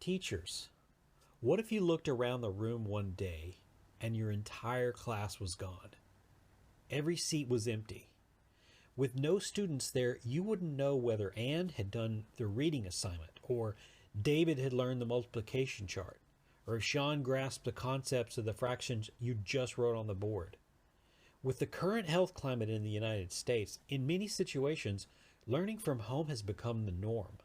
Teachers, what if you looked around the room one day and your entire class was gone? Every seat was empty. With no students there, you wouldn't know whether Anne had done the reading assignment, or David had learned the multiplication chart, or if Sean grasped the concepts of the fractions you just wrote on the board. With the current health climate in the United States, in many situations, learning from home has become the norm.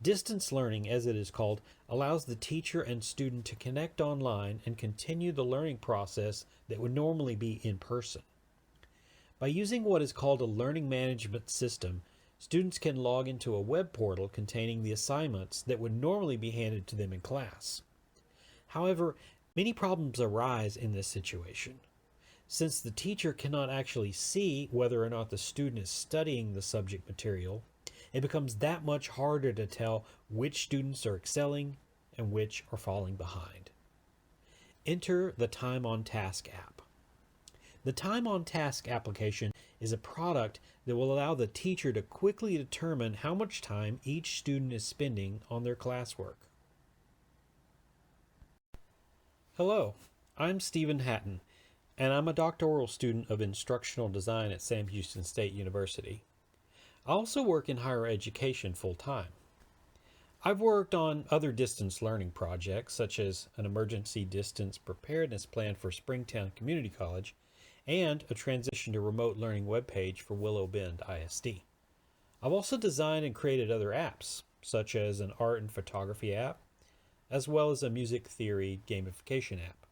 Distance learning, as it is called, allows the teacher and student to connect online and continue the learning process that would normally be in person. By using what is called a learning management system, students can log into a web portal containing the assignments that would normally be handed to them in class. However, many problems arise in this situation. Since the teacher cannot actually see whether or not the student is studying the subject material, it becomes that much harder to tell which students are excelling and which are falling behind. Enter the Time on Task app. The Time on Task application is a product that will allow the teacher to quickly determine how much time each student is spending on their classwork. Hello, I'm Stephen Hatton, and I'm a doctoral student of instructional design at Sam Houston State University. I also work in higher education full-time. I've worked on other distance learning projects, such as an emergency distance preparedness plan for Springtown Community College and a transition to remote learning webpage for Willow Bend ISD. I've also designed and created other apps, such as an art and photography app, as well as a music theory gamification app.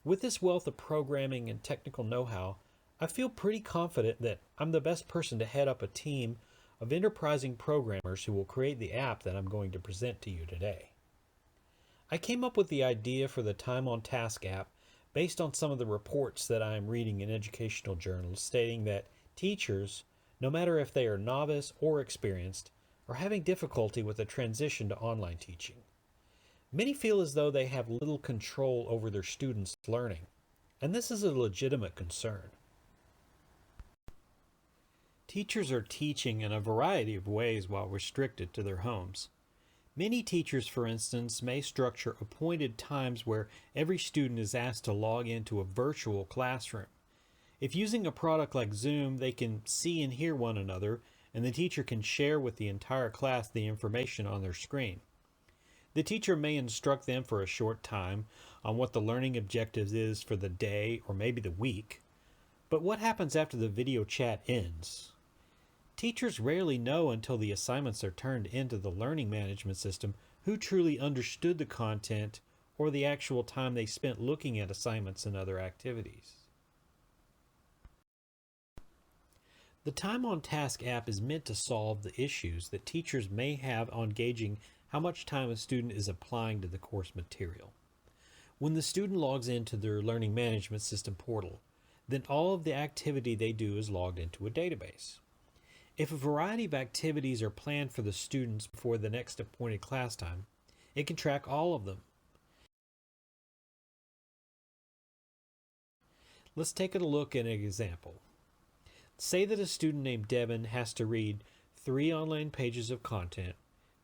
With this wealth of programming and technical know-how, I feel pretty confident that I'm the best person to head up a team of enterprising programmers who will create the app that I'm going to present to you today. I came up with the idea for the Time on Task app based on some of the reports that I am reading in educational journals stating that teachers, no matter if they are novice or experienced, are having difficulty with the transition to online teaching. Many feel as though they have little control over their students' learning, and this is a legitimate concern. Teachers are teaching in a variety of ways while restricted to their homes. Many teachers, for instance, may structure appointed times where every student is asked to log into a virtual classroom. If using a product like Zoom, they can see and hear one another, and the teacher can share with the entire class the information on their screen. The teacher may instruct them for a short time on what the learning objectives is for the day or maybe the week, but what happens after the video chat ends? Teachers rarely know until the assignments are turned into the learning management system who truly understood the content or the actual time they spent looking at assignments and other activities. The Time on Task app is meant to solve the issues that teachers may have on gauging how much time a student is applying to the course material. When the student logs into their learning management system portal, then all of the activity they do is logged into a database. If a variety of activities are planned for the students before the next appointed class time, it can track all of them. Let's take a look at an example. Say that a student named Devin has to read 3 online pages of content,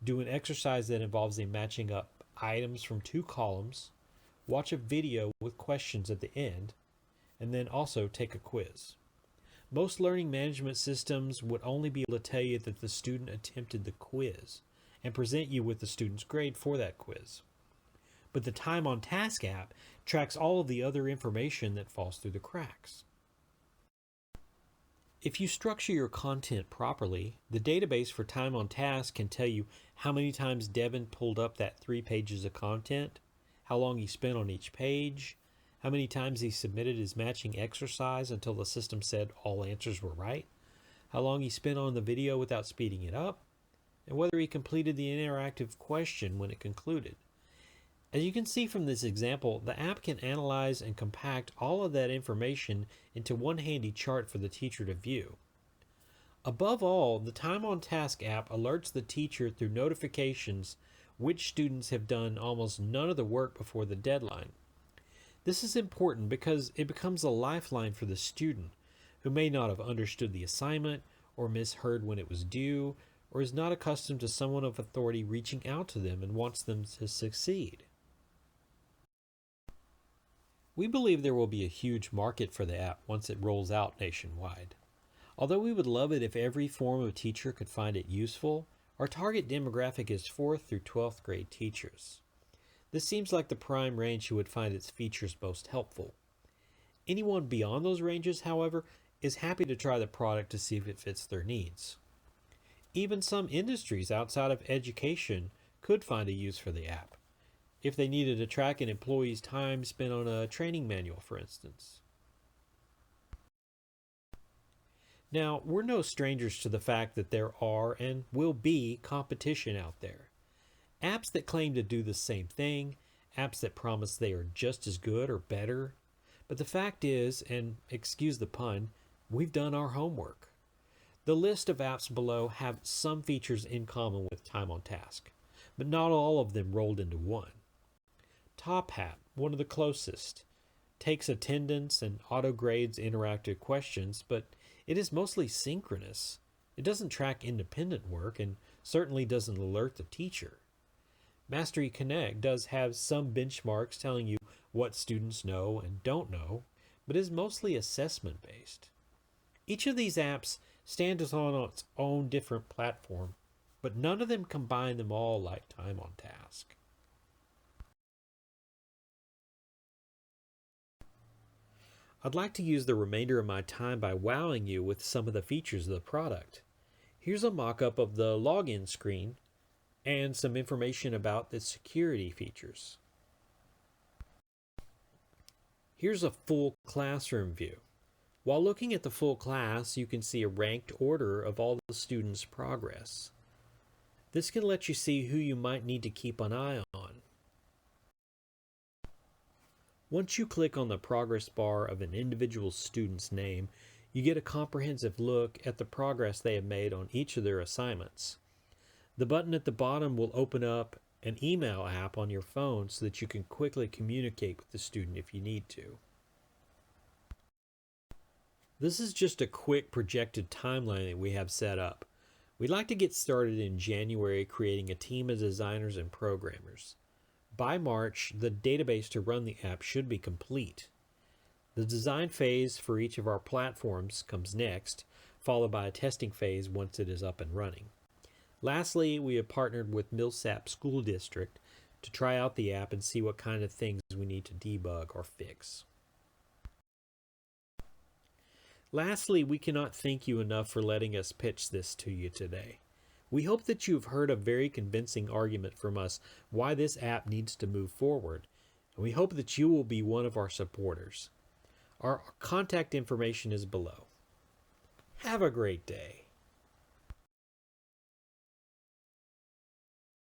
do an exercise that involves them matching up items from 2 columns, watch a video with questions at the end, and then also take a quiz. Most learning management systems would only be able to tell you that the student attempted the quiz and present you with the student's grade for that quiz. But the Time on Task app tracks all of the other information that falls through the cracks. If you structure your content properly, the database for Time on Task can tell you how many times Devin pulled up that 3 pages of content, how long he spent on each page, how many times he submitted his matching exercise until the system said all answers were right, how long he spent on the video without speeding it up, and whether he completed the interactive question when it concluded. As you can see from this example, the app can analyze and compact all of that information into one handy chart for the teacher to view. Above all, the Time on Task app alerts the teacher through notifications which students have done almost none of the work before the deadline. This is important because it becomes a lifeline for the student who may not have understood the assignment or misheard when it was due or is not accustomed to someone of authority reaching out to them and wants them to succeed. We believe there will be a huge market for the app once it rolls out nationwide. Although we would love it if every form of teacher could find it useful, our target demographic is 4th through 12th grade teachers. This seems like the prime range who would find its features most helpful. Anyone beyond those ranges, however, is happy to try the product to see if it fits their needs. Even some industries outside of education could find a use for the app, if they needed to track an employee's time spent on a training manual, for instance. Now, we're no strangers to the fact that there are and will be competition out there. Apps that claim to do the same thing, apps that promise they are just as good or better. But the fact is, and excuse the pun, we've done our homework. The list of apps below have some features in common with Time on Task, but not all of them rolled into one. Top Hat, one of the closest, takes attendance and auto-grades interactive questions, but it is mostly synchronous. It doesn't track independent work and certainly doesn't alert the teacher. Mastery Connect does have some benchmarks telling you what students know and don't know, but is mostly assessment-based. Each of these apps stands on its own different platform, but none of them combine them all like Time on Task. I'd like to use the remainder of my time by wowing you with some of the features of the product. Here's a mock-up of the login screen and some information about the security features. Here's a full classroom view. While looking at the full class, you can see a ranked order of all the students' progress. This can let you see who you might need to keep an eye on. Once you click on the progress bar of an individual student's name, you get a comprehensive look at the progress they have made on each of their assignments. The button at the bottom will open up an email app on your phone so that you can quickly communicate with the student if you need to. This is just a quick projected timeline that we have set up. We'd like to get started in January creating a team of designers and programmers. By March, the database to run the app should be complete. The design phase for each of our platforms comes next, followed by a testing phase once it is up and running. Lastly, we have partnered with Millsap School District to try out the app and see what kind of things we need to debug or fix. Lastly, we cannot thank you enough for letting us pitch this to you today. We hope that you've heard a very convincing argument from us why this app needs to move forward, and we hope that you will be one of our supporters. Our contact information is below. Have a great day.